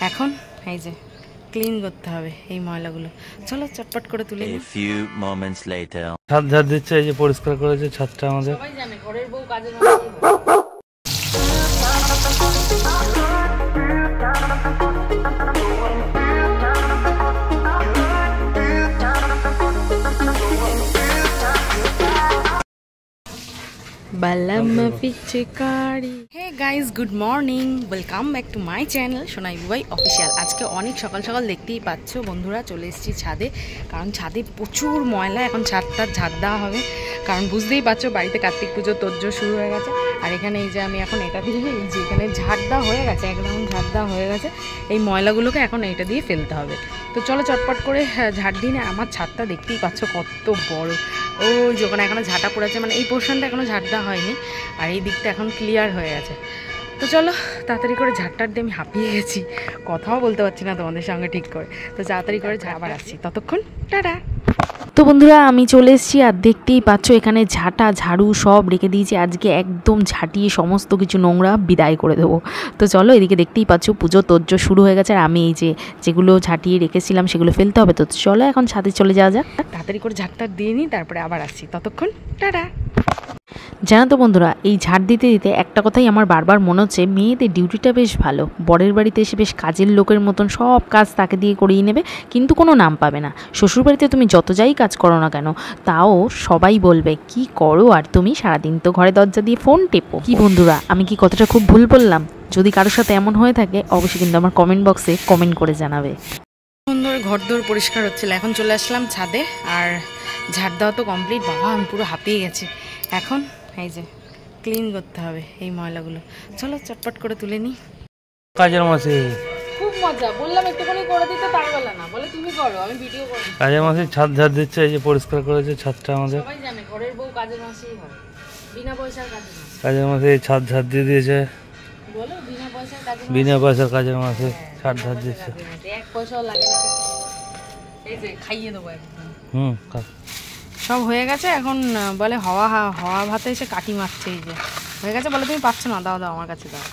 এখন এই যে ক্লিন করতে হবে এই ময়লাগুলো। চলো চটপট করে তুলে নিই। ছাদ ঝাড় দিচ্ছে, এই যে পরিষ্কার করেছে ছাদটা আমাদের। সবাই জানে ঘরের বউ কাজের মধ্যেই Balama Pichikari. Hey guys, good morning. Welcome back to my channel Sonai Bubai official. আজকে অনেক সকাল সকাল দেখতেই পাচ্ছ বন্ধুরা, চলে এসেছি ছাদে। কারণ ছাদে প্রচুর ময়লা, এখন ছাদটা ঝাড় দেওয়া হবে। কারণ বুঝতেই পারছো বাড়িতে কার্তিক পুজোর তোড়জোড় শুরু হয়ে গেছে। আর এখানে এই যে আমি এখন এটা দিয়ে, এই যে এখানে ঝাড় দেওয়া হয়ে গেছে, একদম ঝাড় দেওয়া হয়ে গেছে। এই ময়লাগুলোকে এখন এইটা দিয়ে ফেলতে হবে। তো চলো চটপট করে ঝাড় দিই না। আমার ছাদটা দেখতেই পাচ্ছ কত বড়। ওই যে ওখানে এখনো ঝাঁটা পড়েছে, মানে এই পোর্শনটা এখনো ঝাড় দেওয়া হয়নি, আর এই দিকটা এখন ক্লিয়ার হয়ে গেছে। তো চলো তাড়াতাড়ি করে ঝাড়টার দিয়ে আমি হাঁপিয়ে গেছি, কথাও বলতে পারছি না তোমাদের সঙ্গে ঠিক করে। তো তাড়াতাড়ি করে আবার আসছি, ততক্ষণ টাটা। তো বন্ধুরা আমি চলে এসেছি, আর দেখতেই পাচ্ছ এখানে ঝাঁটা ঝাড়ু সব রেখে দিয়েছি। আজকে একদম ঝাঁটিয়ে সমস্ত কিছু নোংরা বিদায় করে দেবো। তো চলো এদিকে দেখতেই পাচ্ছ পুজো তোড়জোড় শুরু হয়ে গেছে, আর আমি এই যে যেগুলো ঝাঁটিয়ে রেখেছিলাম সেগুলো ফেলতে হবে। তো চলো এখন ছাদে চলে যাওয়া যাক, তাড়াতাড়ি করে ঝাড়টা দিয়ে নিই, তারপরে আবার আসছি, ততক্ষণ টাটা। জানো তো বন্ধুরা, এই ঝাড় দিতে দিতে একটা কথাই আমার বারবার মনে হচ্ছে, মেয়েদের ডিউটিটা বেশ ভালো। বরের বাড়িতে এসে বেশ কাজের লোকের মতন সব কাজ তাকে দিয়ে করিয়ে নেবে, কিন্তু কোনো নাম পাবে না। শ্বশুরবাড়িতে তুমি যত যাই কাজ করো না কেন, তাও সবাই বলবে কি করো আর তুমি, সারাদিন তো ঘরে দরজা দিয়ে ফোন টেপো। কি বন্ধুরা, আমি কি কথাটা খুব ভুল বললাম? যদি কারোর সাথে এমন হয়ে থাকে অবশ্যই কিন্তু আমার কমেন্ট বক্সে কমেন্ট করে জানাবে। সুন্দর ঘরদোর পরিষ্কার হচ্ছিল, এখন চলে আসলাম ছাদে, আর ঝাড় দেওয়া তো কমপ্লিট। বাবা আমি পুরো হাঁপিয়ে গেছি। এখন এই যে ক্লিন করতে হবে এই ময়লাগুলো। চলো চটপট করে তুলে নিই। কাজের মাসে খুব মজা, বললাম একটুখানি করে দিতে, তার বেলা না, বলে তুমি করো আমি ভিডিও করব। কাজের মাসে ছাদ ঝাড় দিচ্ছে, এই যে পরিষ্কার করেছে ছাদটা আমাদের। সবাই জানে ঘরের বউ কাজের মাসেই হয়, বিনা পয়সার কাজের মাসে। কাজের মাসে ছাদ ঝাড় দিয়ে দিয়েছে, বলো বিনা পয়সার কাজের, বিনা পয়সার কাজের মাসে ছাদ ঝাড় দিচ্ছে। এক পয়সাও লাগে না, এই যে খাইয়ে দেবো একদম। সব হয়ে গেছে, এখন বলে হওয়া ভাতে এসে কাটি মারছে। এই যে হয়ে গেছে, বলে তুমি পাচ্ছ না, দাও দাও আমার কাছে দাও,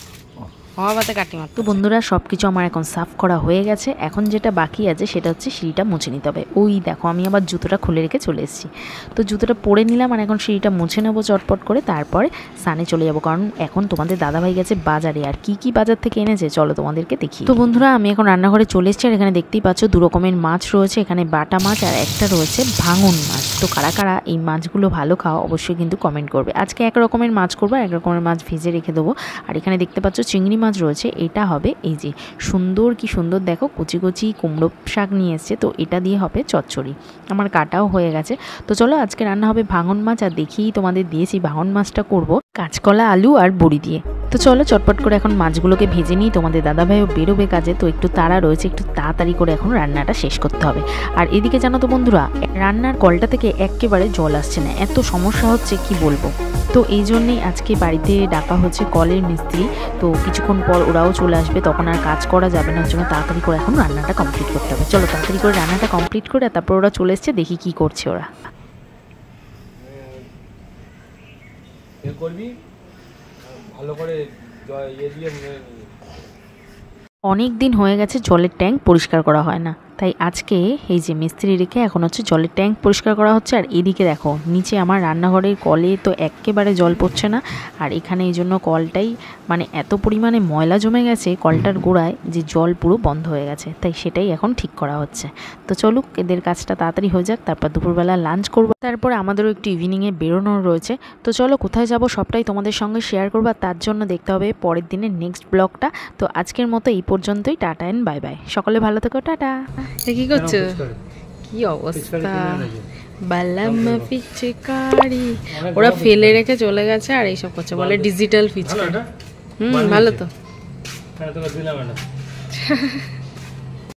হওয়া ভাতে কাটি মার। তো বন্ধুরা সব কিছু আমার এখন সাফ করা হয়ে গেছে। এখন যেটা বাকি আছে সেটা হচ্ছে সিঁড়িটা মুছে নিতে হবে। ওই দেখো আমি আবার জুতোটা খুলে রেখে চলে এসেছি। তো জুতোটা পরে নিলাম, আর এখন সিঁড়িটা মুছে নেবো চটপট করে, তারপরে স্নানে চলে যাবো। কারণ এখন তোমাদের দাদাভাই গেছে বাজারে, আর কি কি বাজার থেকে এনেছে চলো তোমাদেরকে দেখি। তো বন্ধুরা আমি এখন রান্নাঘরে চলে এসেছি, আর এখানে দেখতেই পাচ্ছ দু রকমের মাছ রয়েছে। এখানে বাটা মাছ আর একটা রয়েছে ভাঙন মাছ। তো কারা কারা এই মাছগুলো ভালো খাও অবশ্যই কিন্তু কমেন্ট করবে। আজকে এক রকমের মাছ করবো, এক রকমের মাছ ভেজে রেখে দেবো। আর এখানে দেখতে পাচ্ছ চিংড়ি মাছ রয়েছে, এটা হবে এই যে সুন্দর, কি সুন্দর দেখো কচি কচি কুমড়ো শাক নিয়ে এসছে। তো এটা দিয়ে হবে চচ্চড়ি, আমার কাটাও হয়ে গেছে। তো চলো আজকে রান্না হবে ভাঙন মাছ, আর দেখেই তোমাদের দিয়েছি ভাঙন মাছটা করব কাঁচকলা আলু আর বড়ি দিয়ে। তো চলো চটপট করে এখন মাছগুলোকে ভেজে নিই, তোমাদের দাদাভাইও বেরোবে কাজে, তো একটু তাড়া রয়েছে, একটু তাড়াতাড়ি করে এখন রান্নাটা শেষ করতে হবে। আর এদিকে জানো তো বন্ধুরা, রান্নার কলটা থেকে একেবারে জল আসছে না, এত সমস্যা হচ্ছে কি বলবো। তো এই জন্যেই আজকে বাড়িতে ডাকা হচ্ছে কলের মিস্ত্রি। তো কিছুক্ষণ পর ওরাও চলে আসবে, তখন আর কাজ করা যাবে না, ওর জন্য তাড়াতাড়ি করে এখন রান্নাটা কমপ্লিট করতে হবে। চলো তাড়াতাড়ি করে রান্নাটা কমপ্লিট করে তারপর ওরা চলে এসছে, দেখি কি করছে ওরা। অনেক দিন হয়ে গেছে জলের ট্যাঙ্ক পরিষ্কার করা হয় না, তাই আজকে এই যে মিস্ত্রি রেখে এখন হচ্ছে জলের ট্যাঙ্ক পরিষ্কার করা হচ্ছে। আর এদিকে দেখো নিচে আমার রান্নাঘরের কলে তো একেবারে জল পড়ছে না, আর এখানে এই জন্য কলটাই মানে এত পরিমাণে ময়লা জমে গেছে কলটার গোড়ায়, যে জল পুরো বন্ধ হয়ে গেছে, তাই সেটাই এখন ঠিক করা হচ্ছে। তো চলুক এদের কাজটা তাড়াতাড়ি হয়ে যাক, তারপর দুপুরবেলা লাঞ্চ করবো, তারপরে আমাদেরও একটু ইভিনিংয়ে বেরোনোর রয়েছে। তো চলো কোথায় যাব সবটাই তোমাদের সঙ্গে শেয়ার করবো, তার জন্য দেখতে হবে পরের দিনের নেক্সট ব্লগটা। তো আজকের মতো এই পর্যন্তই, টাটা এন্ড বাই বাই, সকলে ভালো থেকো, টাটা। কি করছো, কি অবস্থা, বালামা পিচকারি ওরা ফেলে রেখে চলে গেছে, আর এইসব করছে, বলে ডিজিটাল পিচকারি। ভালো তো।